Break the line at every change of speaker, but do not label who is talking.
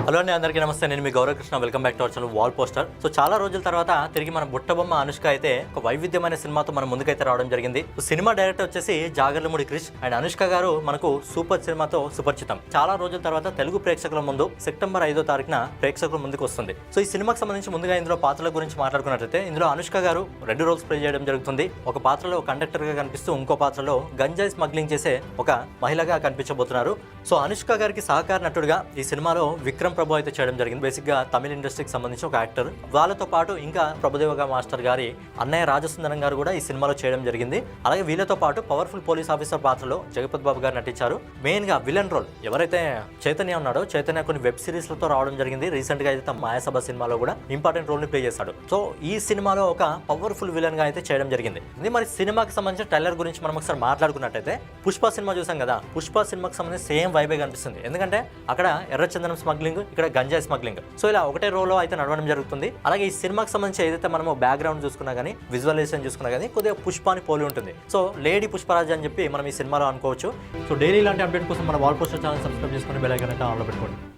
Hello అండి, అందరికీ నమస్తే. నేను మీ Gauravakrishna. Welcome back to our channel wall poster. So చాలా రోజుల తర్వాత తిరిగి మన బుట్టబొమ్మ అనుష్క అయితే ఒక వైవిధ్యమైన సినిమాతో మన ముందుకైతే రావడం జరిగింది. సినిమా డైరెక్టర్ వచ్చేసి జాగర్లమూడి క్రిష్ అండ్ అనుష్క గారు మనకు సూపర్ సినిమాతో సుపరిచితం. చాలా రోజుల తర్వాత తెలుగు ప్రేక్షకుల ముందు సెప్టెంబర్ 5వ తారీఖున ప్రేక్షకుల ముందుకు వస్తుంది. సో ఈ సినిమాకి సంబంధించి ముందుగా ఇందులో పాత్రల గురించి మాట్లాడుకున్నట్లయితే ఇందులో అనుష్క గారు 2 రోల్స్ ప్లే చేయడం జరుగుతుంది. ఒక పాత్రలో కండక్టర్ గా కనిపిస్తూ ఇంకో పాత్రలో గంజాయి స్మగ్లింగ్ చేసే ఒక మహిళగా కనిపించబోతున్నారు. సో అనుష్క గారికి సహకార నటుడుగా ఈ సినిమాలో విక్రమ్ ప్రభు అయితే చేయడం జరిగింది. బేసిక్ గా తమిళ ఇండస్ట్రీకి సంబంధించి ఒక యాక్టర్. వాళ్ళతో పాటు ఇంకా ప్రభుదేవగా మాస్టర్ గారి అన్నయ్య రాజసుందరం గారు కూడా ఈ సినిమాలో చేయడం జరిగింది. అలాగే వీళ్ళతో పాటు పవర్ఫుల్ పోలీస్ ఆఫీసర్ పాత్రలో జగపతి బాబు గారు నటించారు. మెయిన్ గా విలన్ రోల్ ఎవరైతే చైతన్య ఉన్నాడో, చైతన్య కొన్ని వెబ్ సిరీస్ లతో రావడం జరిగింది. రీసెంట్ గా అయితే మాయాసభ సినిమాలో కూడా ఇంపార్టెంట్ రోల్ ని ప్లే చేశాడు. సో ఈ సినిమాలో ఒక పవర్ఫుల్ విలన్ గా అయితే చేయడం జరిగింది. ఇది మరి సినిమాకి సంబంధించిన ట్రైలర్ గురించి మనం ఒకసారి మాట్లాడుకున్నట్టయితే పుష్ప సినిమా చూసాం కదా, పుష్ప సినిమాకి సంబంధించి సేమ్ వైబే కనిపిస్తుంది. ఎందుకంటే అక్కడ ఎర్రచందనం స్మగ్లింగ్, ఇక్కడ గంజాయి స్మగ్లింగ్. సో ఇలా ఒకటే రోలో అయితే నడవడం జరుగుతుంది. అలాగే ఈ సినిమాకి సంబంధించి ఏదైతే మనము బ్యాక్గ్రౌండ్ చూసుకున్నా కానీ, విజువలైజేషన్ చూసుకున్నా కానీ కొద్దిగా పుష్పాని పోలి ఉంటుంది. సో లేడీ పుష్పరాజ్ అని చెప్పి మనం ఈ సినిమాలో అనుకోవచ్చు. సో డైలీ ఇలాంటి అప్డేట్ కోసం మన వాల్ పోస్టర్ ఛానల్ సబ్స్క్రైబ్ చేసుకుని బెల్ ఐకాన్ అయితే ఆన్లో పెట్టుకోండి.